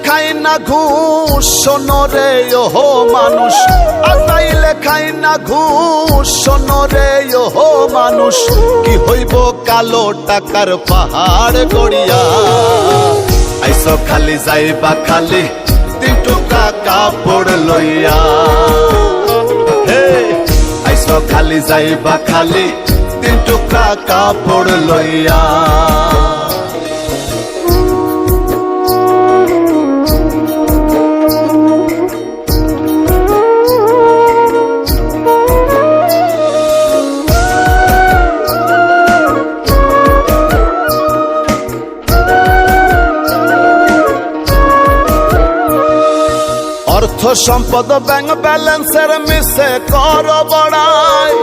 খাই না ঘুষ শোনো রে ওহো মানুষ, আজরাইলে খাই না ঘুষ শোনো রে ওহো মানুষ। কি হইব কালো টাকার পাহাড় গড়িয়া, আইসো খালি যাইবা খালি 3 টুকরা কাপড় লইয়া। হে আইসো খালি যাইবা খালি 3 টুকরা কাপড় লইয়া। অর্থ সম্পদ ব্যাংক ব্যালেন্সের মিশে কর বড়াই,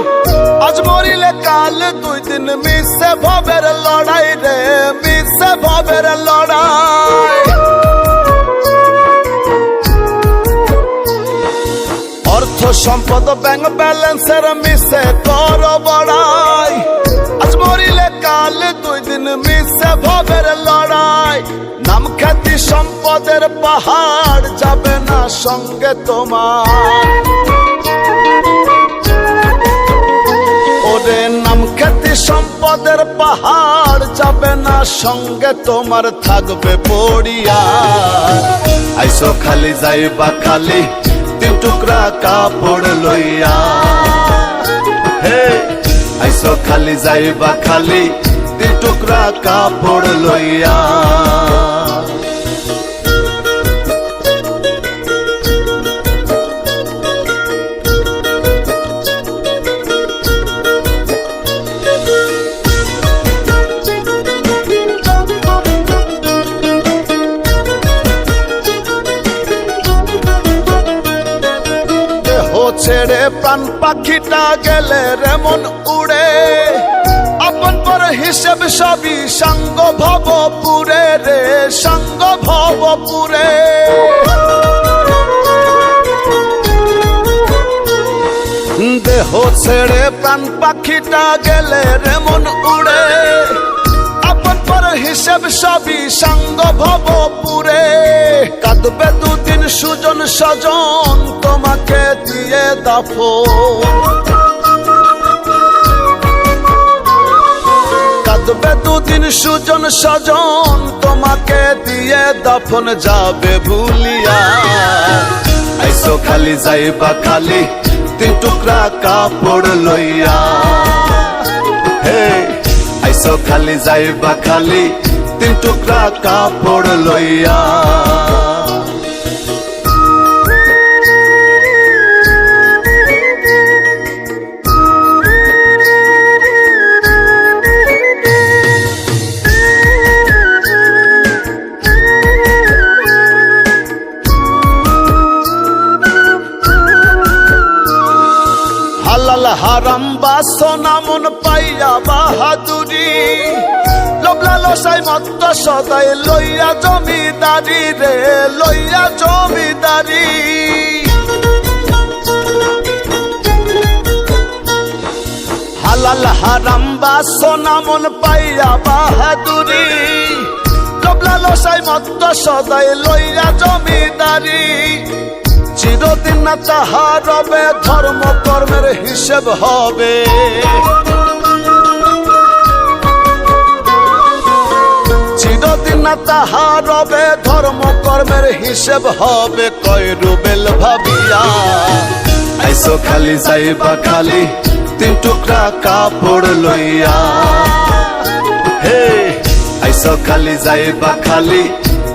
আজ মরিলে কাল 2 দিন মিশে ভবের লড়াই রে, মিশে ভবের লড়াই। অর্থ সম্পদ ব্যাংক ব্যালেন্সের মিশে কর বড়াই, আজ মরিলে কাল 2 দিন মিশে ভবের লড়াই। নাম খ্যাতি সম্পদের পাহাড় যাবে না সঙ্গে তোমার, ওরে নাম খ্যাতি সম্পদের পাহাড় যাবে না সঙ্গে তোমার, থাকবে পড়িয়া। আইসো খালি যাইবা খালি 3 টুকরা কাপড় লইয়া। হে আইসো খালি যাইবা খালি 3 টুকরা কাপড় লইয়া। ছেড়ে প্রাণ পাখিটা গেলে রেমন উড়ে, আপন পর হিসেব সবই সঙ্গ ভবপুরে রে, সঙ্গ ভবপুরে। দেহ ছেড়ে প্রাণ পাখিটা গেলে রেমন উড়ে, আপন পর হিসেব সবই সঙ্গ ভবপুরে। কাঁদবে 2 দিন সুজন স্বজন তোমাকে দিয়ে দাফন, কাঁদবে 2 দিন সুজন স্বজন তোমাকে দিয়ে দাফন, যাবে ভুলিয়া। আইসো খালি যাইবা খালি 3 টুকরা কাপড় লইয়া। হে আইসো খালি যাইবা খালি 3 টুকরা কাপড় লইয়া। হালাল হারাম বাসনা মন পাইয়া বাহাদুরি, লোভ লালসায় মত্ত সদাই লইয়া জমিদারি রে, লইয়া জমিদারি। হালাল হারাম বাসনা মন পাইয়া বাহাদুরি, লোভ লালসায় মত্ত সদাই লইয়া জমিদারি। চিরদিন না তাহা রবে ধর্ম কর্মের হিসেব হবে, চিরদিন না তাহা রবে ধর্ম কর্মের হিসেব হবে। কয় রুবেল ভাবিয়া আইসো খালি যাইবা খালি 3 টুকরা কাপড় লইয়া। হে আইসো খালি যাইবা খালি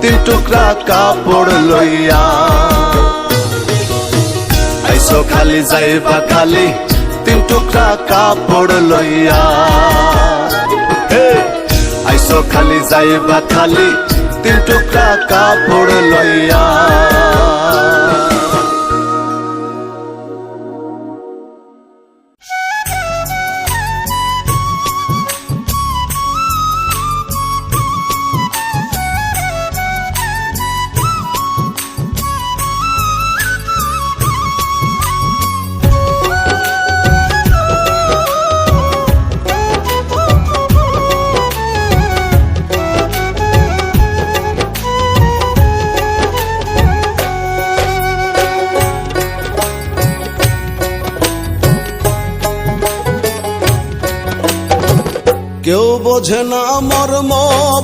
3 টুকরা কাপড় লইয়া। আইসো খালি যাইবা খালি 3 টুকরা কাপড় লইয়া। হে আইসো খালি যাইবা খালি 3 টুকরা কাপড় লইয়া। কেউ বোঝে না মর্ম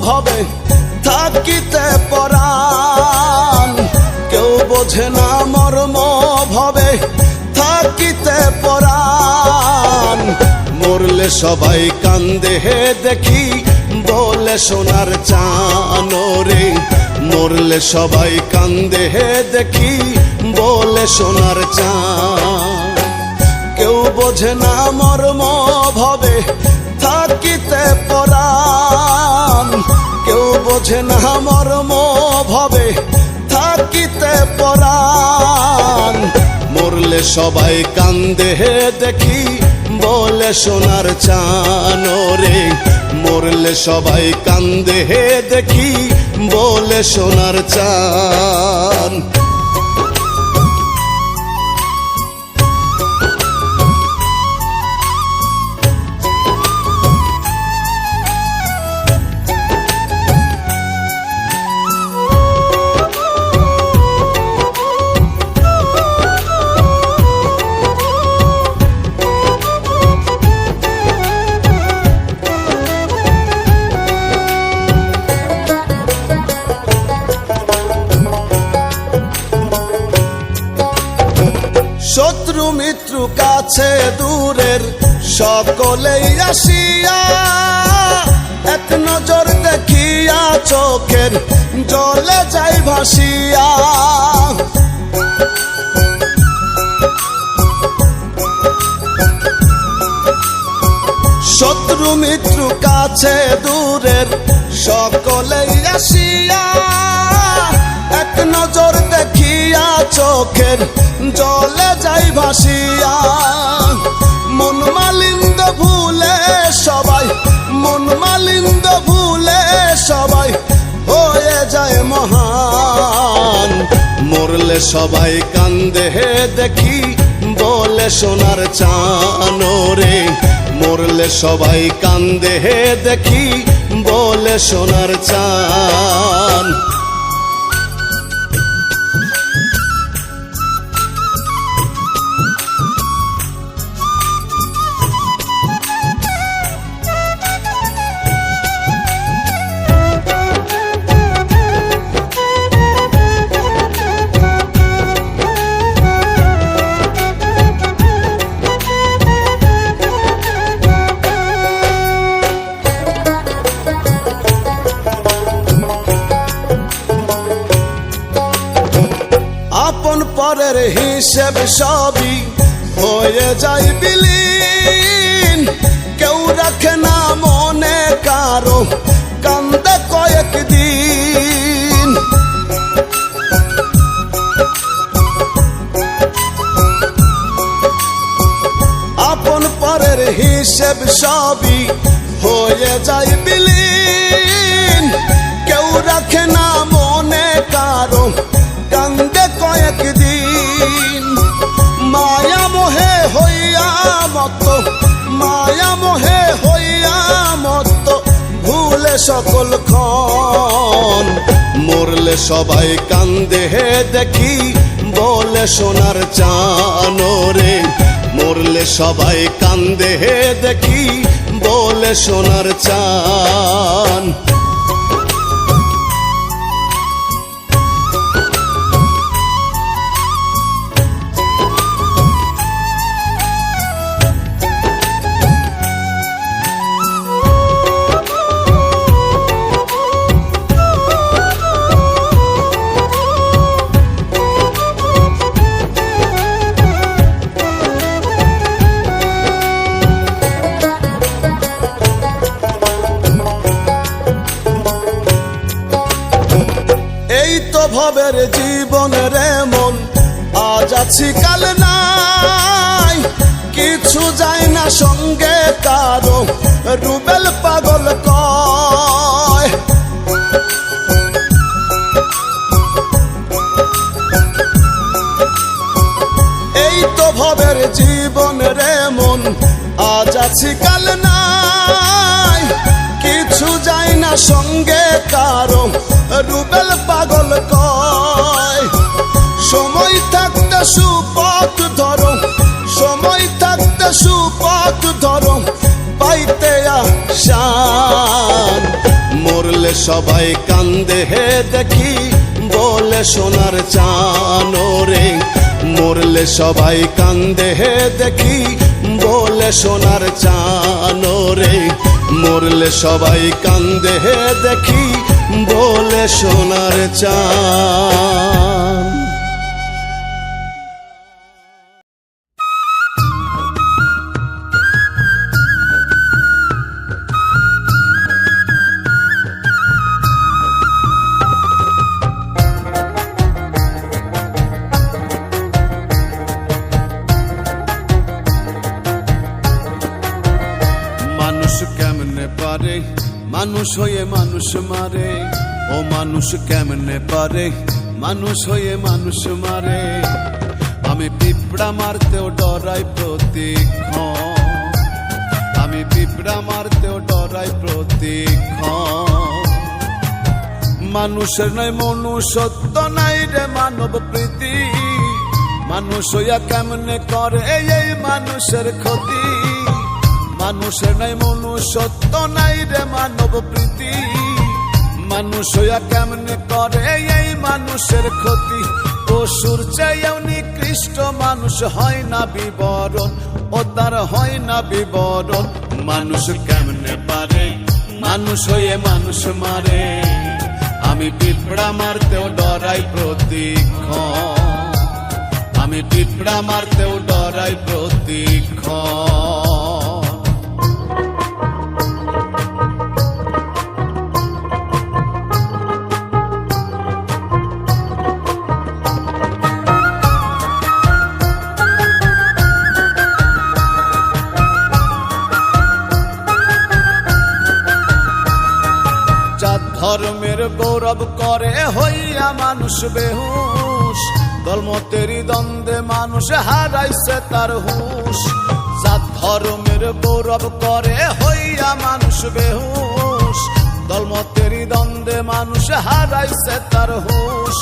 ভাবে থাকিতে পরাণ, কেউ বোঝে না মর্ম ভাবে থাকিতে পরাণ। মরলে সবাই কান্দে হে দেখি বলে সোনার চান রে, মরলে সবাই কান্দে হে দেখি বলে সোনার চান। কেউ বোঝে না মর্ম ভাবে থাকিতে পরাণ, কেউ বোঝে না মর্ম ভাবে থাকিতে পরাণ। মরলে সবাই কান্দে হে দেখি বলে সোনার চান রে, মরলে সবাই কান্দে হে দেখি বলে সোনার চান। শত্রু মিত্র কাছে দূরের সকলেই আসিয়া, এক নজর দেখিয়া চোখের জলে যাই ভাসিয়া। শত্রু মিত্র কাছে দূরের সকলেই আসিয়া, এক নজর দেখিয়া চোখের জলে যাই ভাসিয়া। মন মালিন্দ ভুলে সবাই, মন মালিন্দ ভুলে সবাই হয়ে যায় মহান। মরলে সবাই কান্দে হে দেখি বলে সোনার চান রে, মরলে সবাই কান্দে হে দেখি বলে সোনার চান। আপন পরের হিসেব সবই হয়ে যায় বিলীন, কেউ রাখে না মনে কারো কান্দে কয়েকদিন। আপন পরের হিসেব সবই হয়ে যায় বিলীন, কেউ রাখে না মনে কারো কান্দে কয়েকদিন। মায়া মোহে হইয়া মত, মায়া মোহে হইয়া মত ভুলে সকল ক্ষণ। মরলে সবাই কান্দে হে দেখি বলে সোনার চান রে, মরলে সবাই কান্দে হে দেখি বলে সোনার চান। এই তো ভবের জীবন রে মন, আজ আছি কাল নাই, কিছু যায় না সঙ্গে কারো রুবেল পাগল কয়। এই তো ভবের জীবন রে মন, আজ আছি কাল নাই, কিছু যায় না সঙ্গে কারো রুবেল পাগল কয়। সময় থাকতে সুপথ ধরো, সময় থাকতে সুপথ ধরো, পাইতে আশা সবাই কান্দে হে দেখি বলে সোনার চান রে, মরলে সবাই কান্দে হে দেখি বলে সোনার চান রে, মরলে সবাই কান্দে হে দেখি বলে সোনার চান। মানুষ হয়ে মানুষ মারে, ও মানুষ কেমনে পারে মানুষ হয়ে মানুষ মারে। আমি পিঁপড়া মারতেও ডরাই প্রতিক্ষণ, আমি পিঁপড়া মারতেও ডরাই প্রতিক্ষণ। মানুষের নয় মনুষ্যত্ব নাই রে মানব প্রীতি, মানুষ হইয়া কেমনে করে এই মানুষের ক্ষতি। মানুষের নাই মনুষ্যত্ব নাই রে মানব প্রীতি, মানুষ হইয়া কেমনে করে এই মানুষের ক্ষতি। পশুর চেয়েও নিকৃষ্ট মানুষ হয় না বিবরণ, ও তার হয় না বিবরণ। মানুষ কেমনে পারে মানুষ হয়ে মানুষ মারে, আমি পিঁপড়া মারতেও ডরাই প্রতিক্ষণ, আমি পিঁপড়া মারতেও ডরাই প্রতিক্ষণ। ধর্মের গৌরব করে হইয়া মানুষ বেহুশ, দলমতেরই দ্বন্দ্বে মানুষ হারাইছে তার হুশ। জাত ধর্মের গৌরব করে হইয়া মানুষ বেহুশ, দলমতেরই দ্বন্দ্বে মানুষ হারাইছে তার হুশ।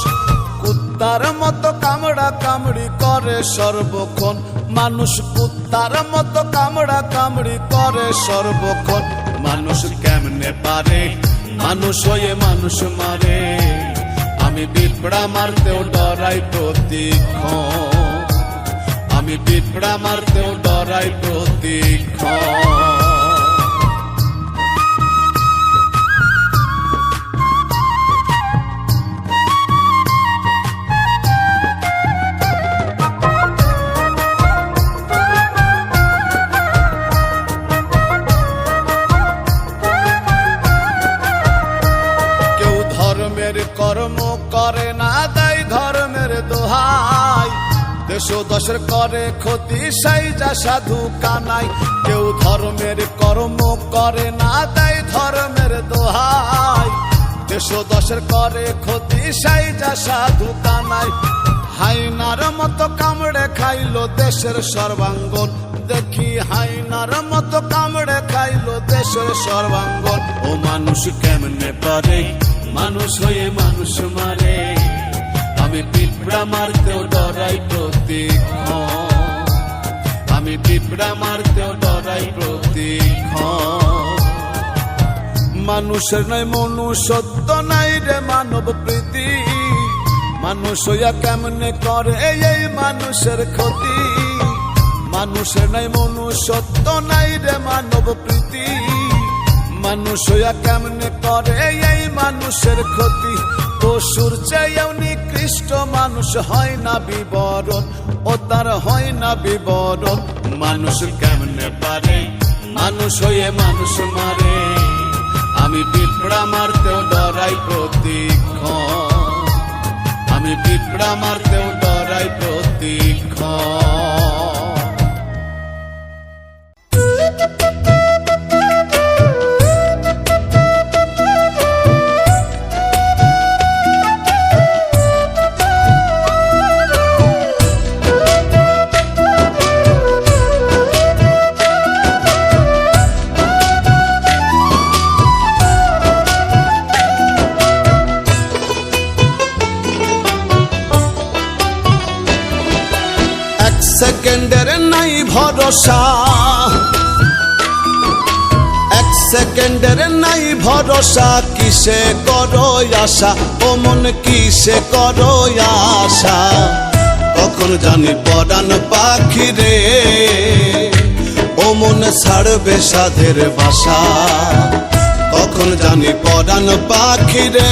কুত্তার মতো কামড়া কামড়ি করে সর্বক্ষণ মানুষ, কুত্তার মতো কামড়া কামড়ি করে সর্বক্ষণ। মানুষ কেমনে পারে মানুষ হয়ে মানুষ মারে, আমি পিঁপড়া মারতেও ডরাই প্রতিক্ষণ, আমি পিঁপড়া মারতেও ডরাই প্রতিক্ষণ। কর্ম করে না দেয় ধর্মের দোহাই, দেশ দশের করে ক্ষতি সেই যা সাধু কানাই। কেউ ধর্মের কর্ম করে না দেয় ধর্মের দোহাই, দেশ দশের করে ক্ষতি সেই যা সাধু কানাই। হাইনার মতো কামড়ে খাইলো দেশের সর্বাঙ্গন, দেখি হাইনার মতো কামড়ে খাইলো দেশের সর্বাঙ্গন। ও মানুষ কেমনে পারে মানুষ হয়ে মানুষ মারে, আমি পিঁপড়া মারতেও ডরাই প্রতিক্ষণ, আমি পিঁপড়া মারতেও ডরাই প্রতিক্ষণ। মানুষের নয় মনুষ্যত্ব নাই রে মানব প্রীতি, মানুষ হইয়া কেমনে করে এই মানুষের ক্ষতি। মানুষের নয় মনুষ্যত্ব নাই রে মানব প্রীতি, মানুষ হইয়া কেমনে করে এই মানুষের ক্ষতি। পশুর চেয়েও নিকৃষ্ট মানুষ হয় না বিবরণ, ও তার হয় না বিবরণ। মানুষ কেমনে পারে মানুষ হয়ে মানুষ মারে, আমি পিঁপড়া মারতেও ডরাই প্রতিক্ষণ, আমি পিঁপড়া মারতেও ডরাই প্রতিক্ষণ। সেকেন্ডের নাই ভরসা, এক সেকেন্ডের নাই ভরসা, কিসে করো আশা, ও মন কিসে করো আশা। কখন জানি পরাণ পাখি রে, ও মন ছাড়বে সাধের বাসা। কখন জানি পরাণ পাখি রে,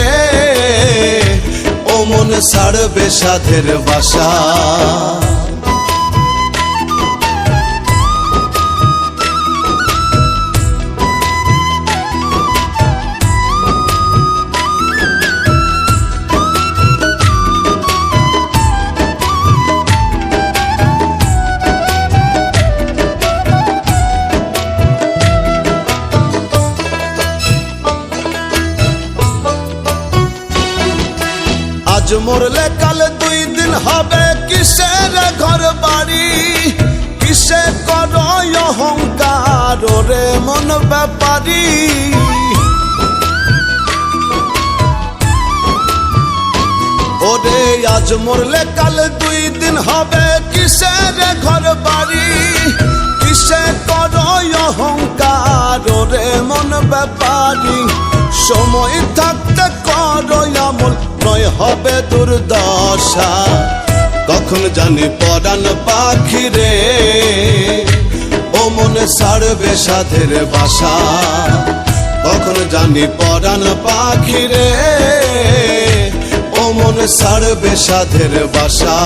ও মন ছাড়বে সাধের বাসা। আজ মরলে কাল 2 দিন হবে, কিসের ঘর বাড়ি, কিসে করো অহংকার রে মন ব্যাপারী। ওরে আজ মরলে কাল 2 দিন হবে, কিসের ঘর বাড়ি, কিসে করো অহংকার রে মন ব্যাপারী। সময় থাকতে করো আমল, নয় হবে দুর্দশা। কখন জানি পরাণ পাখি রে, ও মনে ছাড়বে সাধের বাসা। কখন জানি পরাণ পাখি রে, ও মনে ছাড়বে সাধের বাসা।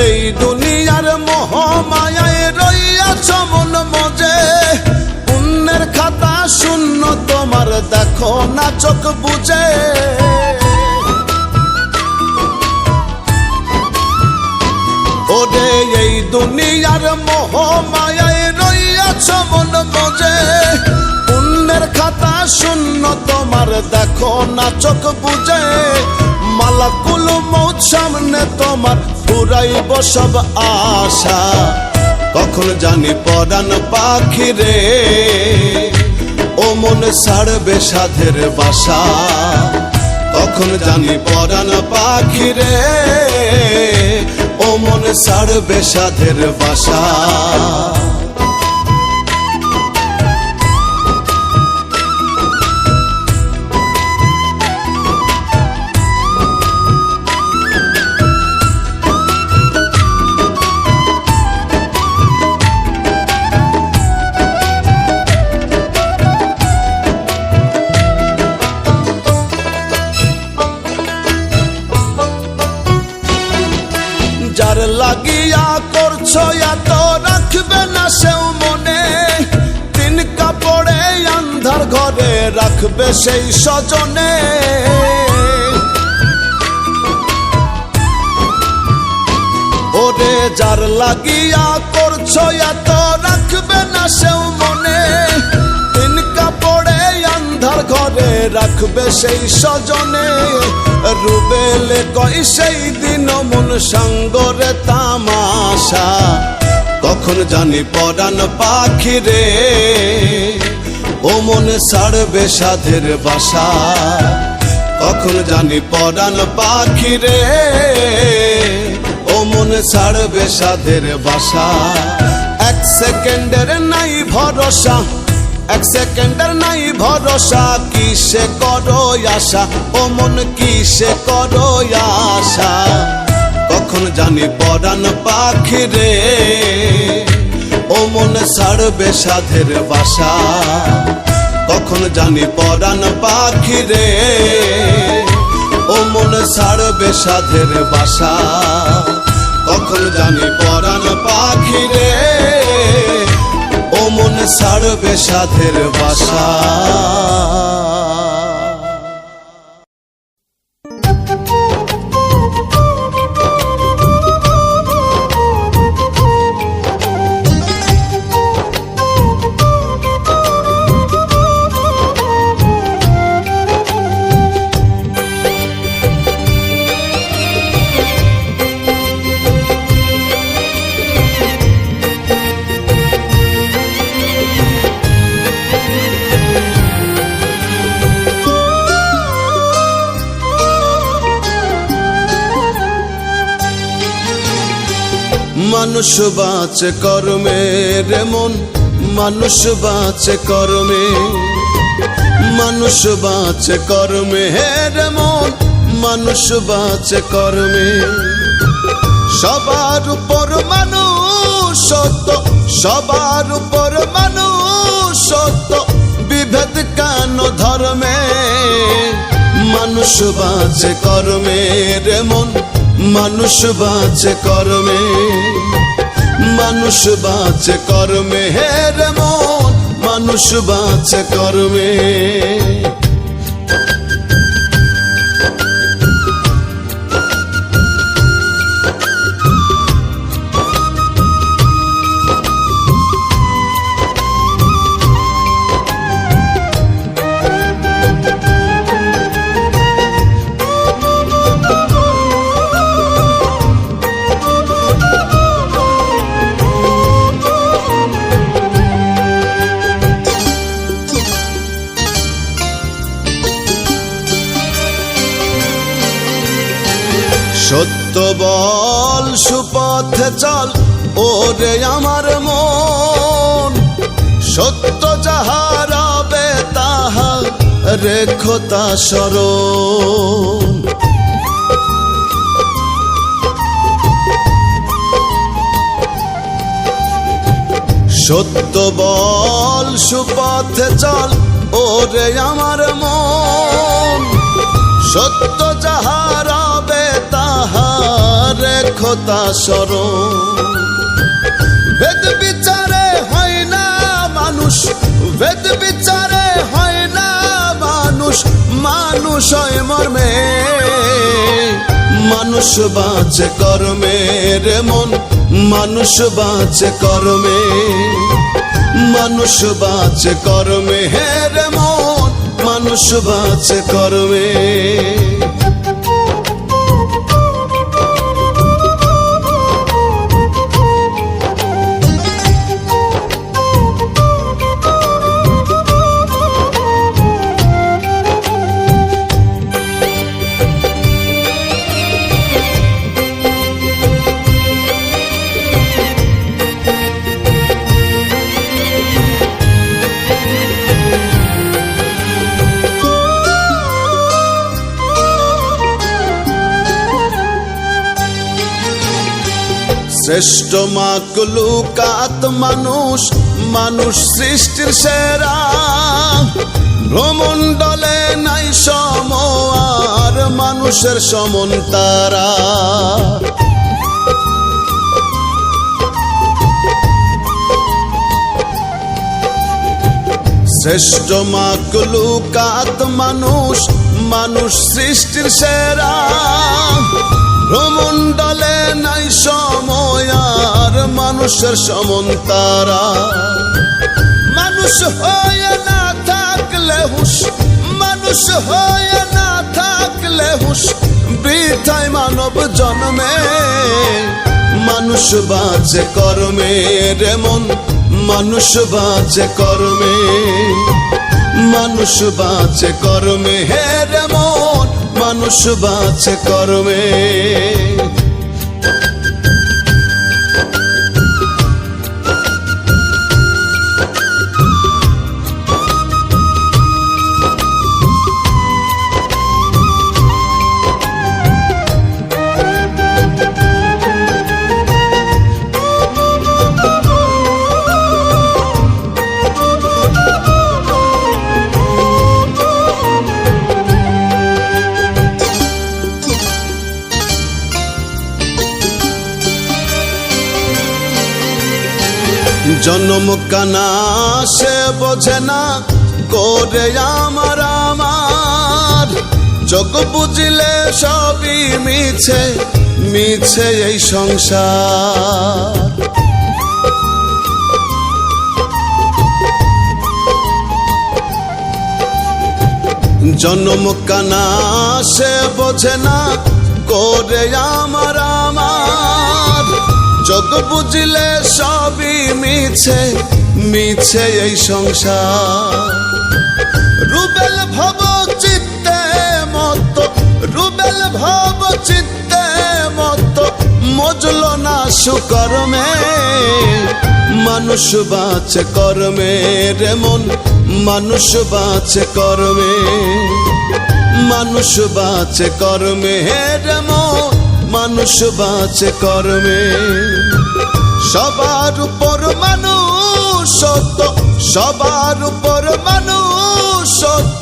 এই দুনিয়ার মোহ মায়ায় রইয়াছ মন মজে, পুণ্যের খাতা শূন্য তোমার দেখো না চোখ বুঝে। ওরে এই দুনিয়ার মোহ মায়ায় রইয়াছ মন মজে, পুণ্যের খাতা শূন্য তোমার দেখো না চোখ বুঝে। মালাকুল মৌত সামনে তোমার পুরাইব সব আশা। কখন জানি পরাণ পাখি রে, ও মন ছাড়বে সাধের বাসা। কখন জানি পরাণ পাখি রে, ও মন ছাড়বে সাধের বাসা। যার লাগিয়া করছো এত রাখবে না সেও মনে, 3 কাপড়ে আন্ধার ঘরে রাখবে সেই স্বজনে। ওরে যার লাগিয়া করছো এত রাখবে না সেও মনে, 3 কাপড়ে আন্ধার ঘরে রাখবে সেই স্বজনে। রুবেলে কই সেই দিন মন সঙ্গরে তামাশা। কখন জানি পরাণ পাখি রে, ও মন ছাড়বে সাধের বাসা। কখন জানি পরাণ পাখি রে, ও মন ছাড়বে সাধের বাসা। 1 সেকেন্ডের নাই ভরসা, 1 সেকেন্ডের নাই ভরসা, কিসে করো আশা, ও মন কিসে করো আশা। কখন জানি পরাণ পাখি রে, ও মন ছাড়বে সাধের বাসা। কখন জানি পরাণ পাখি রে, ও মন ছাড়বে সাধের বাসা। কখন জানি পরাণ পাখি রে, ও মন ছাড়বে সাধের বাসা। মানুষ বাঁচে কর্মে রে মন, মানুষ বাঁচে কর্মে, মানুষ বাঁচে কর্মে রে মন, মানুষ বাঁচে কর্মে। সবার উপর মানুষ সত্য, সবার উপর মানুষ সত্য, বিভেদ কেন ধর্মে? মানুষ বাঁচে কর্মে রে মন, মানুষ বাঁচে কর্মে, মানুষ বাঁচে কর্মে রে মন, মানুষ বাঁচে কর্মে। সত্য বল সুপথে চল ওরে আমার মন, সত্য যাহা রবে তাহা রেখো তা স্মরণ। সত্য বল সুপথে চল ওরে আমার মন, সত্য যাহা রবে তাহা রেখো তা স্মরণ। বেদ বিচারে হয় না মানুষ, বেদ বিচারে হয় না মানুষ, মানুষ হয় মর্মে। মানুষ বাঁচে কর্মে রে মন, মানুষ বাঁচে কর্মে, মানুষ বাঁচে কর্মে রে মন, মানুষ বাঁচে কর্মে। শ্রেষ্ঠ মাকলুকাত মানুষ, মানুষ সৃষ্টির সেরা, ভ্রমণ্ডলে নাই সম আর মানুষের সমন তারা। শ্রেষ্ঠ মাকলুকাত মানুষ, মানুষ সৃষ্টির সেরা, ভ্রমণ্ডলে নাই সময় আর মানুষের সমন তারা। মানুষ হয়ে না থাকলে হুঁশ, মানুষ হয়ে না থাকলে হুঁশ, বৃথায় মানব জন্মে। মানুষ বাঁচে কর্মে রে মন, মানুষ বাঁচে কর্মে, মানুষ বাঁচে কর্মে রে মন, মানুষ বাঁচে কর্মে। জন্ম কানা সে বোঝে না করে আমার আমার, চোখ বুঝলে সবই মিছে, মিছে এই সংসার। জন্ম কানা সে বোঝে না করে আমার আমার, চোখ বুঝলে সবই মিছে, মিছে এই সংসার। রুবেল ভব চিত্তে মত, রুবেল ভব চিত্তে মত, মজল না কর্মে মানুষ বাঁচে কর্মে রে মন মানুষ বাঁচে কর্মে মানুষ বাঁচে কর্মে রে মন মানুষ বাঁচে কর্মে সবার উপর মানুষ সত্য সবার উপর মানুষ সত্য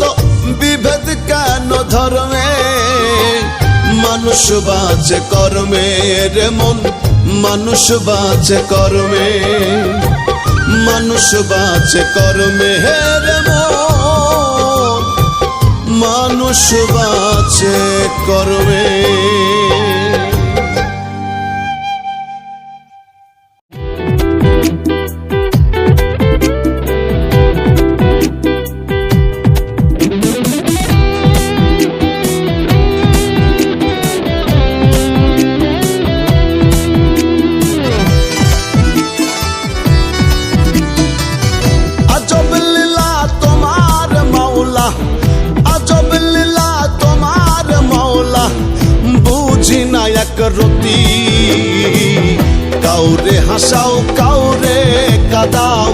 বিভেদ কেন ধর্মে মানুষ বাঁচে কর্মে রে মন মানুষ বাঁচে কর্মে মানুষ বাঁচে কর্মে রে মন মানুষ বাঁচে কর্মে রতি কাউরে হাসাও কাউরে কাদাও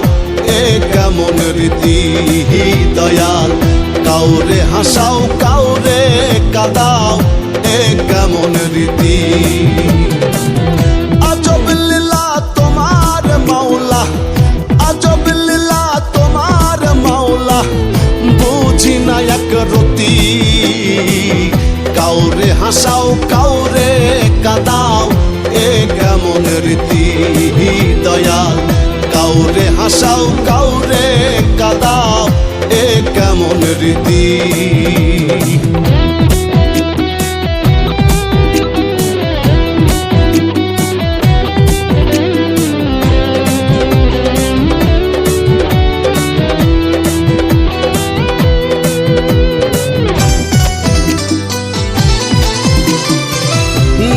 এ কেমন রীতি দয়াল কাউরে হাসাও কাউরে কাদাও এ কেমন রীতি আজব লীলা তোমার মাওলা আজব লীলা তোমার মাওলা বুঝি না এক রতি কাউরে হাসাও কাউরে কাদাও এ কেমন রীতি দয়াল কাউরে হাসাও কাউরে কাদাও এ কেমন রীতি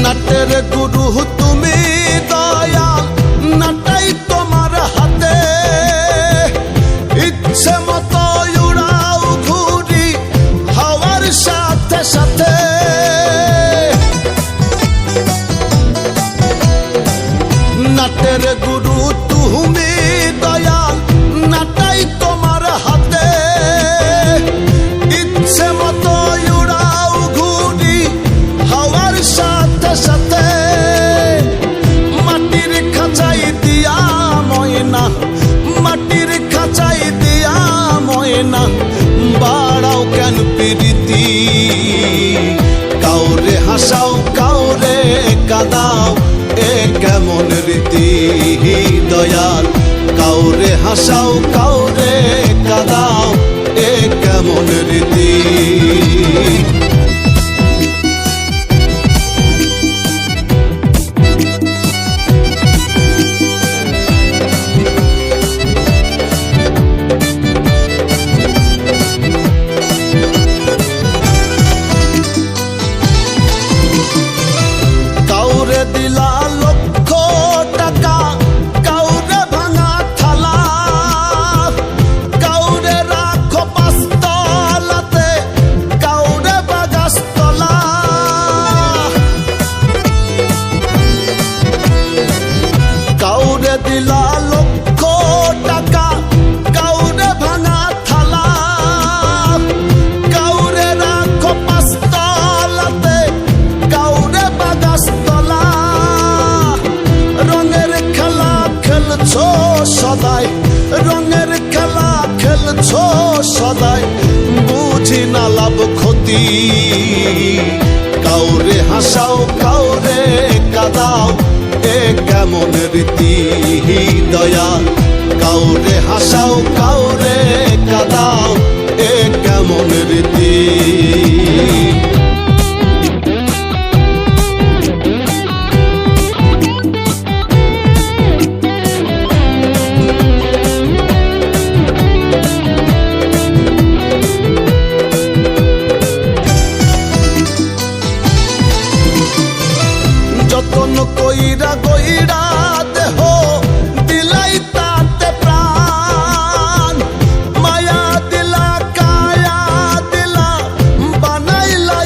নাটের গুরু তুমি দয়াল নাটাই তোমার হাতে ইচ্ছে মতো উড়াও ঘুরি হাওয়ার সাথে সাথে নাটের গুরু তুমি দয়াল নাটাই তোমার হাতে ইচ্ছে মতো উড়াও ঘুরি হাওয়ার সাথে সাথে মাটির খাঁচাই দিয়া ময়না মাটির খাঁচাই দিয়া ময়না বাড়াও কেন প্রীতি কাউরে হাসাও কাউরে কাদাও এ কেমন রীতি দয়াল কাউরে হাসাও কাউরে কাদাও এ কেমন রীতি দিলা লক্ষ টাকা কাউরে ভাঙা থালা কাউরে রাখো পাঁচতলাতে কাউরে বাগাসতলা কাউরে দিলা লক্ষ টাকা কাউরে ভাঙা থালা কাউরে রাখো পাঁচতলাতে কাউরে বাগাসতলা রঙের খেলা খেলছো সদাই রঙের খেলা খেলছো সদাই বুঝি না লাভ ক্ষতি কাউরে হাসাও কাউরে কাদাও এ কেমন রীতি দয়াল কাউরে হাসাও কাউরে কাদাও এ কেমন রীতি যতন কইরা গইরা দেহ দিলাই তাতে প্রাণ মায়া দিলা কায়া দিলা বানাইলা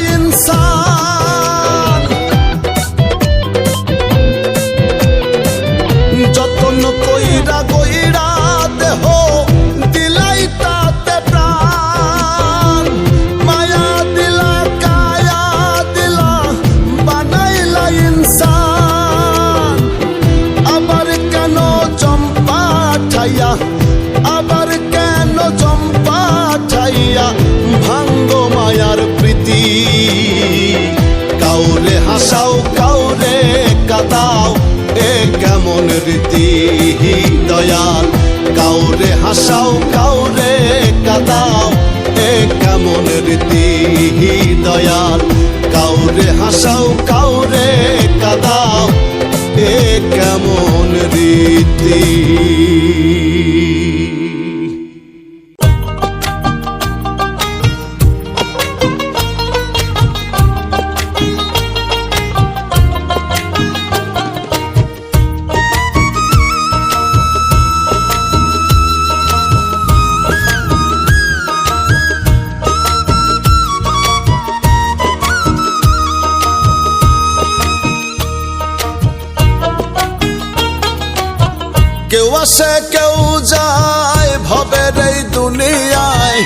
হাসাও কাউরে কাদাও এ কেমন রীতি দয়াল কাউরে হাসাও কাউরে কাদাও এ কেমন রীতি দয়াল কাউরে হাসাও কাউরে কাদাও এ কেমন রীতি কেউ আসে কেউ যায় ভবের এই দুনিয়ায়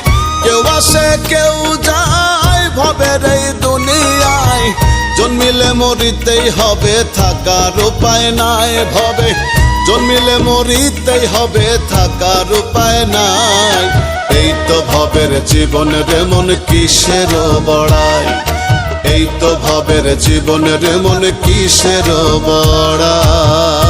কেউ আসে কেউ যায় ভবের এই দুনিয়ায় জন্মিলে মরিতেই হবে থাকার উপায় নাই ভবে জন্মিলে মরিতেই হবে থাকার উপায় নাই এই তো ভবের জীবনের মন কিসের বড়াই এই তো ভবের জীবনের মন কিসের বড়াই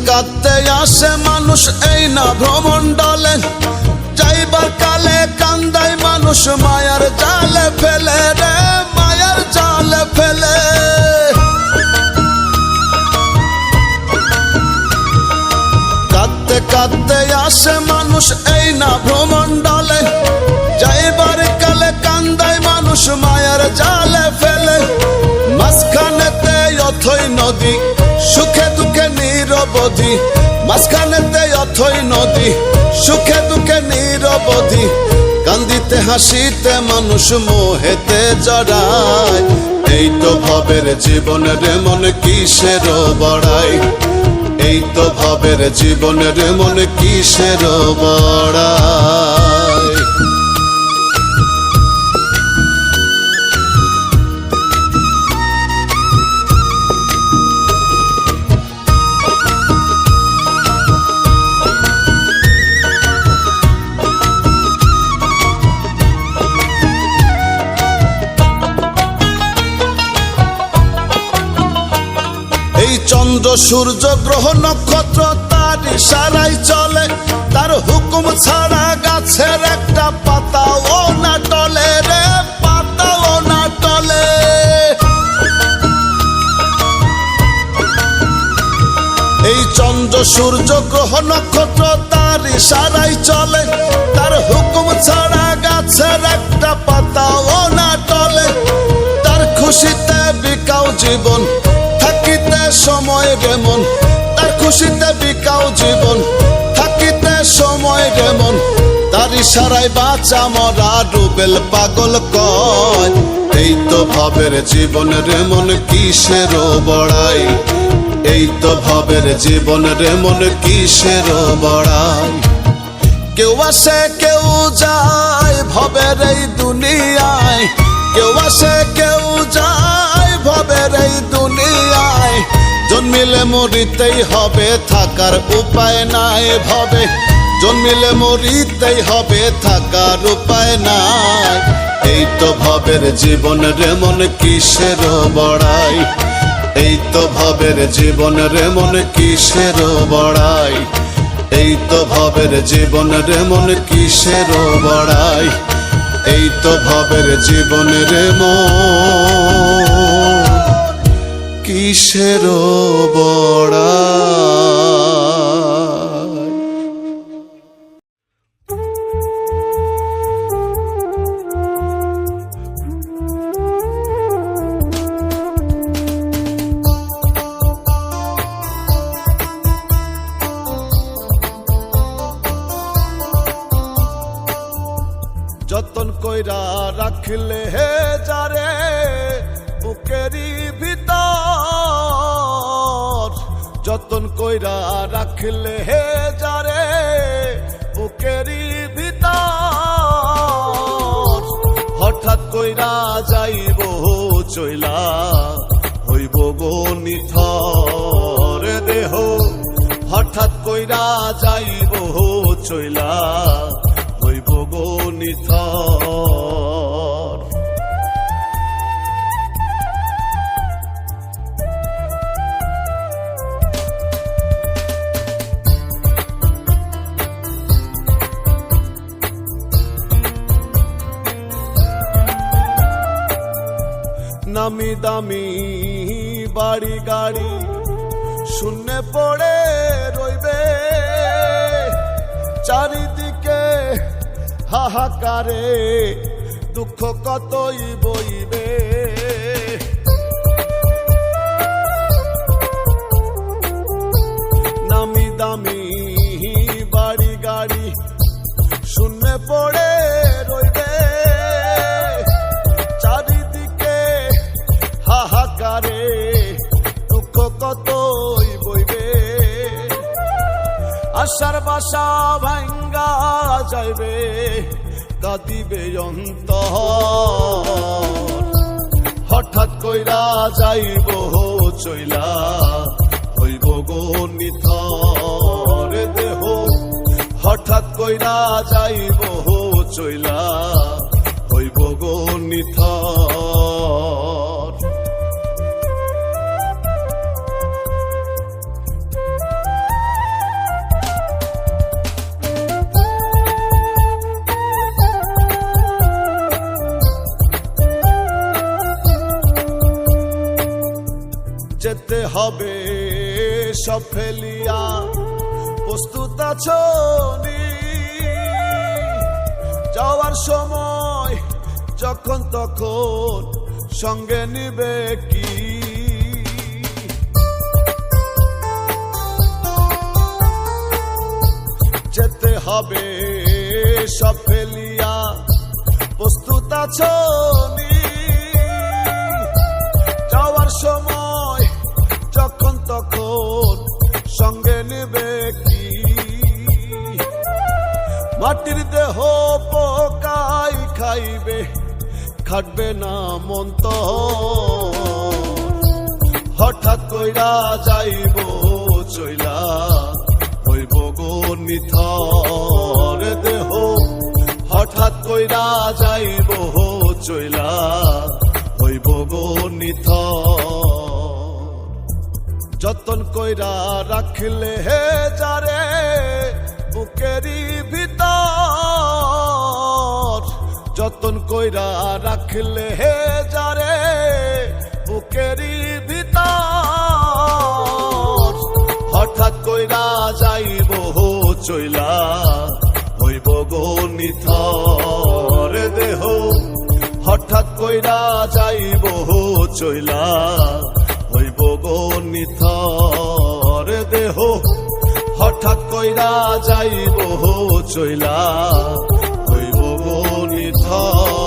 কাঁদতে আসে মানুষ এই না ভ্রমণ্ডলে যাইবার কালে কান্দাই মানুষ মায়ার জালে ফেলে রে মায়ার জালে ফেলে কাঁদতে কাঁদতে আসে মানুষ এই না ভ্রমণ্ডলে যাইবার কালে কান্দাই মানুষ মায়ার জালে ফেলে মাঝখানেতে অথই নদী সুখে দুঃখে নিরবধি মাঝখানেতে অথই নদী সুখে দুঃখে নিরবধি কান্দিতে হাসিতে মানুষ মোহেতে জড়ায় এই তো ভবের জীবনের মন কিসের বড়াই এই তো ভবের জীবনের মন কিসের বড়াই চন্দ্র সূর্য গ্রহ নক্ষত্র তার ইশারায় চলে তার হুকুম ছাড়া গাছের একটা পাতাও না টলে রে পাতাও না টলে এই চন্দ্র সূর্য গ্রহ নক্ষত্র তার ইশারায় চলে তার হুকুম ছাড়া গাছের একটা পাতাও না টলে তার খুশিতে বিকাও জীবন থাকিতে সময় রেমন তার খুশিতে বিকাও জীবন থাকিতে সময় রেমন তার ইশারায় বাঁচা মরা রুবেল পাগল কয় এই তো ভবের জীবনের মন কিসের বড়াই এই তো ভবের জীবনের মন কিসের বড়াই কেউ আসে কেউ যায় ভবের এই দুনিয়ায় কেউ আসে কেউ যায় ভবের এই দুনিয়ায় জন্মিলে মরিতেই হবে থাকার উপায় নাই ভবে জন্মিলে মরিতেই হবে থাকার উপায় নাই এই তো ভবের জীবনের মন কিসের বড়াই এই তো ভবের জীবনের মন কিসের বড়াই এই তো ভবের জীবনের মন কিসের বড়াই এই তো ভবের জীবনের মন কিসের বড়াই যতন কইরা রাখলে হে যারে বুকেরি ভিতর যতন কইরা রাখলে হে যারে কইরা যাইব চইলা হইব গো নিথর দেহ হঠাৎ কইরা যাইব চইলা হইব গো নিথর। নামি দামি বাড়ি গাড়ি শূন্যে পড়ে রইবে, চারিদিকে হাহাকারে দুঃখ কতই বইবে। নামি দামি বাড়ি গাড়ি শূন্যে পড়ে রইবে, চারিদিকে হাহাকারে দুঃখ কতই বইবে। আশার বাসা ভাঙ্গা যাইবে, কাঁদিবে অন্তর হঠাৎ কইরা যাইব চইলা হইব গো নিথর দেহ হঠাৎ কইরা যাইব চইলা হইব গো নিথর। যেতে হবে সব ফেলিয়া প্রস্তুত আছো নি, যাওয়ার সময় যখন তখন সঙ্গে নিবে কি। যেতে হবে সব ফেলিয়া প্রস্তুত আছো নি, যাওয়ার সময় যখন তখন সঙ্গে নেবে কি। মাটির দেহ পোকাই খাইবে, খাটবে না মন্ত হঠাৎ কইরা যাইব চইলা হইব গো নিথর দেহ হঠাৎ কইরা যাইব চইলা হইব গো নিথর। যতন কইরা রাখলে হে যারে বুকেরই ভিতর, যতন কইরা রাখলে হে যারে বুকেরই ভিতর হঠাৎ কইরা যাইব চইলা হইব গো নিথর দেহ হঠাৎ কইরা যাইব চইলা হইব গো নিথর দেহ হঠাৎ কইরা যাইব চইলা হইব গো নিথর।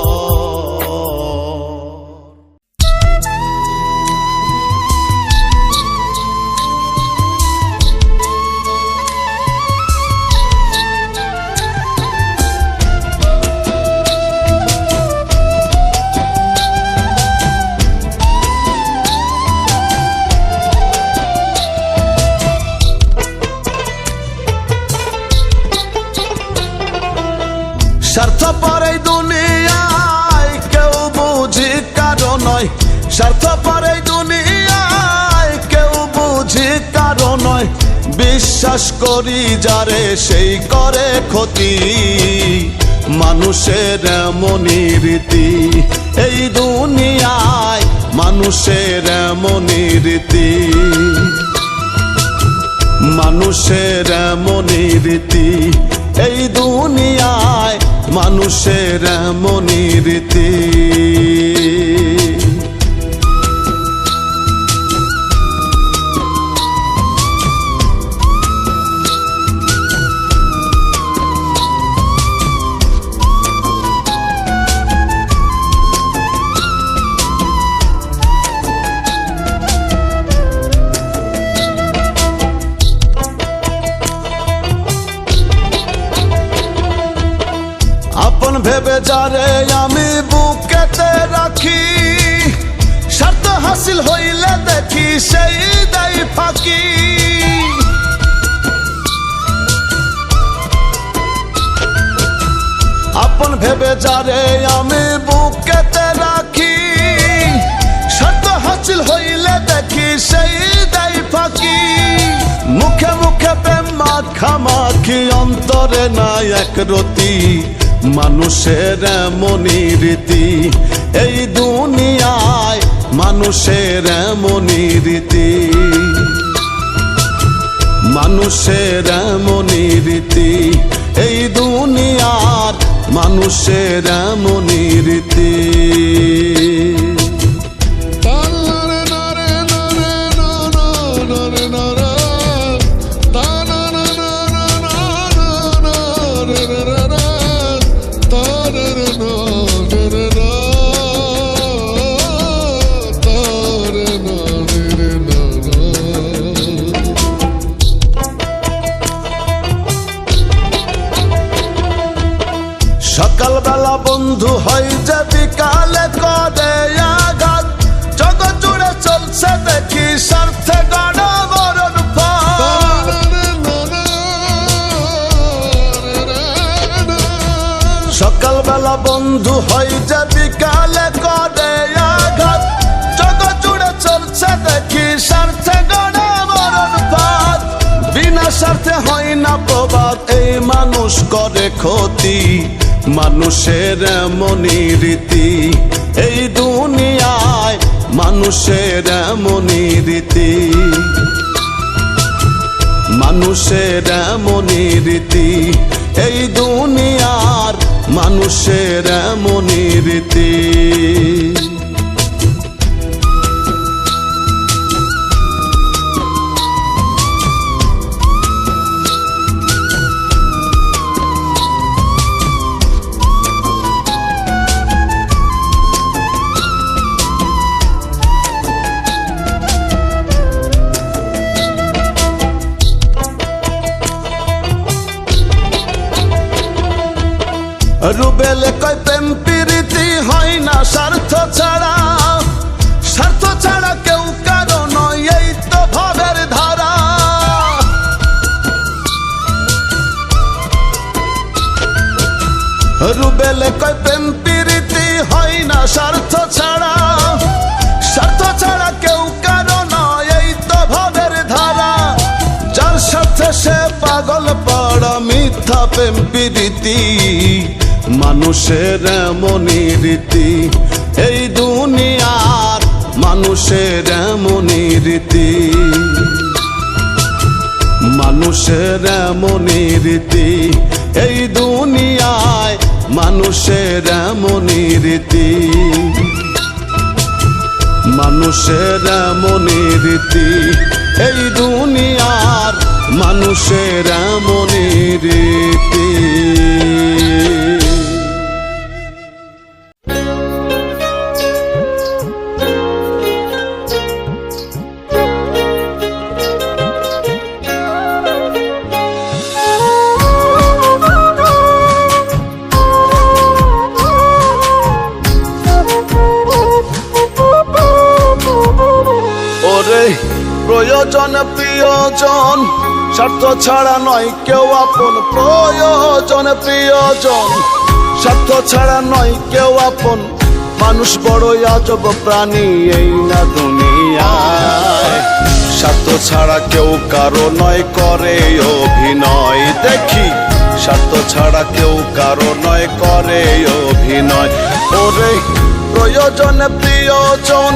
স্বার্থপর এই দুনিয়ায় কেউ বুঝি কারো নয়, স্বার্থপর এই দুনিয়ায় কেউ বুঝি কারো নয়, বিশ্বাস করি যারে সেই করে ক্ষতি। মানুষের এমনই রীতি এই দুনিয়ায়, মানুষের এমনই রীতি, মানুষের এমনই রীতি এই দুনিয়ায়, মানুষের এমনই রীতি। আপন ভেবে যারে আমি বুকেতে রাখি, স্বার্থ হাসিল হইলে দেখি সেই দেয় ফাঁকি। আপন ভেবে যারে আমি বুকেতে রাখি, স্বার্থ হাসিল হইলে দেখি সেই দেয় ফাঁকি। মুখে মুখে প্রেম মাখামাখি, অন্তরে নাই এক রতি, মানুষের এমনই রীতি এই দুনিয়ায়, মানুষের এমনই রীতি, মানুষের এমনই রীতি এই দুনিয়ার, মানুষের এমনই রীতি। সকালবেলা বন্ধু হয় যে বিকালে করে আঘাত, জগৎ জুড়ে চলছে দেখি স্বার্থে গড়া মরণ ফাঁদ। সকালবেলা বন্ধু হয় যে বিকালে করে আঘাত, জগৎ জুড়ে চলছে দেখি স্বার্থে গড়া মরণ ফাঁদ। বিনা স্বার্থে হয় না প্রবাদ, এই মানুষ করে ক্ষতি, মানুষের এমনই রীতি এই দুনিয়ায়, মানুষের এমনই রীতি, মানুষের এমনই রীতি এই দুনিয়ার, মানুষের এমনই রীতি। রুবেলে কয় প্রেম প্রীতি হয় না স্বার্থ ছাড়া, স্বার্থ ছাড়া কেউ কারো নয় এই তো ভবের ধারা। রুবেলে কয় প্রেম প্রীতি হয় না স্বার্থ ছাড়া, স্বার্থ ছাড়া কেউ কারো নয় এই তো ভবের ধারা। যার সাথে সে পাগল পড়া মিথ্যা প্রেম প্রীতি, মানুষের এমনই রীতি এই দুনিয়ার, মানুষের এমনই রীতি, মানুষের এমনই রীতি এই দুনিয়ায়, মানুষের এমনই রীতি, মানুষের এমনই রীতি এই দুনিয়ার, মানুষের এমনই রীতি। প্রয়োজন প্রিয়জন, স্বার্থ ছাড়া নয় কেউ আপন, প্রয়োজন প্রিয়জন, স্বার্থ ছাড়া নয় কেউ আপন, মানুষ বড়ই আজব প্রাণী এই না দুনিয়ায়। স্বার্থ ছাড়া কেউ কারো নয় করে অভিনয়, দেখি স্বার্থ ছাড়া কেউ কারো নয় করে অভিনয়। ওরে প্রয়োজন প্রিয়জন,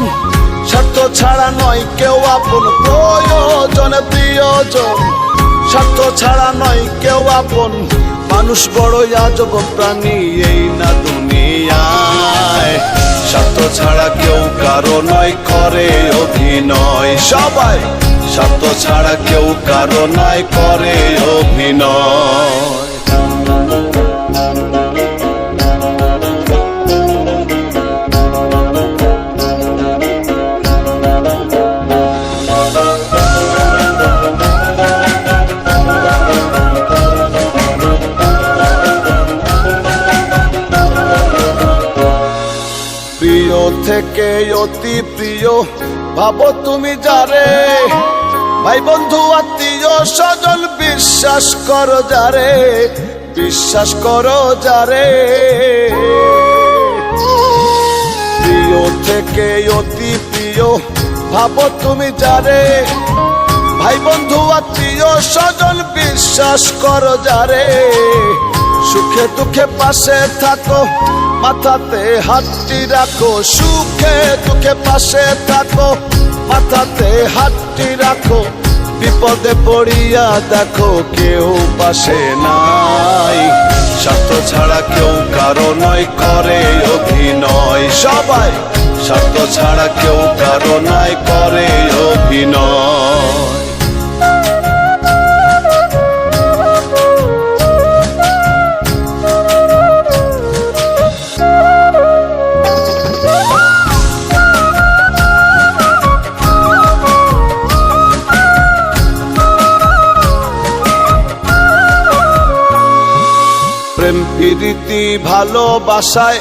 স্বার্থ ছাড়া নয় কেউ আপন, প্রয়োজন প্রিয়জন, স্বার্থ ছাড়া নয় কেউ আপন, মানুষ বড়ই আজব প্রাণী এই না দুনিয়ায়। স্বার্থ ছাড়া কেউ কারো নয় করে অভিনয়, সবাই স্বার্থ ছাড়া কেউ কারো নয় করে অভিনয়। থেকে অতি প্রিয় ভাবো তুমি যারে, ভাই বন্ধু আত্মীয় স্বজন বিশ্বাস করো যারে, বিশ্বাস করো যারে। প্রিয় থেকে অতি প্রিয় ভাবো তুমি যারে, ভাই বন্ধু আত্মীয় স্বজন বিশ্বাস করো যারে। সুখে দুঃখে পাশে থাকো, মাথাতে হাতটি রাখো, সুখে দুঃখে পাশে থাকো, মাথাতে হাতটি রাখো। বিপদে পড়িয়া দেখো কেউ পাশে নাই, স্বার্থ ছাড়া কেউ কারো নয় করে অভিনয়। সবাই স্বার্থ ছাড়া কেউ কারো নয় করে অভিনয়। প্রেম প্রীতি ভালোবাসায়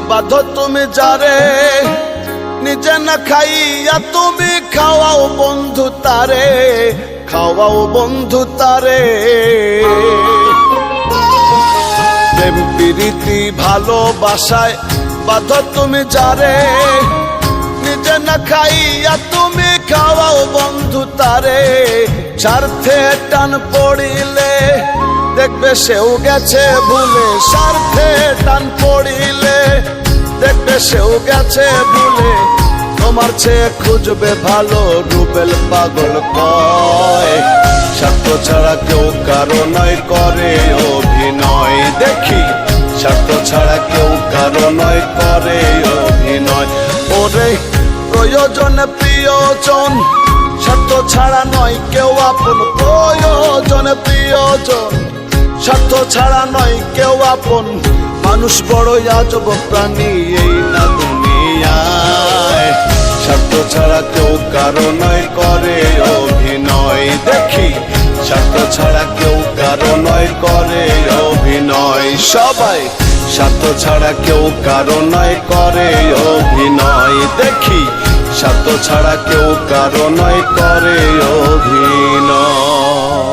বাঁধো তুমি যারে, নিজে না খাইয়া তুমি খাওয়াও বন্ধু তারে, খাওয়াও বন্ধু তারে। প্রেম প্রীতি ভালোবাসায় বাঁধো তুমি যারে, নিজে না খাইয়া তুমি খাওয়াও বন্ধু তারে। স্বার্থে টান পড়িলে দেখবে সেও গেছে ভুলে, স্বার্থে টান পড়িলে দেখবে সেও গেছে ভুলে। তোমার চেয়ে খুঁজবে ভালো রুবেল পাগল কয়, স্বার্থ ছাড়া কেউ কারো নয় করে অভিনয়। দেখি স্বার্থ ছাড়া কেউ কারো নয় করে অভিনয়। ওরে প্রয়োজনে প্রিয়জন, স্বার্থ ছাড়া নয় কেউ আপন। প্রয়োজনে প্রিয়জন, স্বার্থ ছাড়া নয় কেউ আপন। মানুষ বড়ই আজব প্রাণী এই না দুনিয়ায়, স্বার্থ ছাড়া কেউ কারো নয় করে অভিনয়। দেখি স্বার্থ ছাড়া কেউ কারো নয় করে অভিনয়। সবাই স্বার্থ ছাড়া কেউ কারো নয় করে অভিনয়। দেখি স্বার্থ ছাড়া কেউ কারো নয় করে অভিনয়।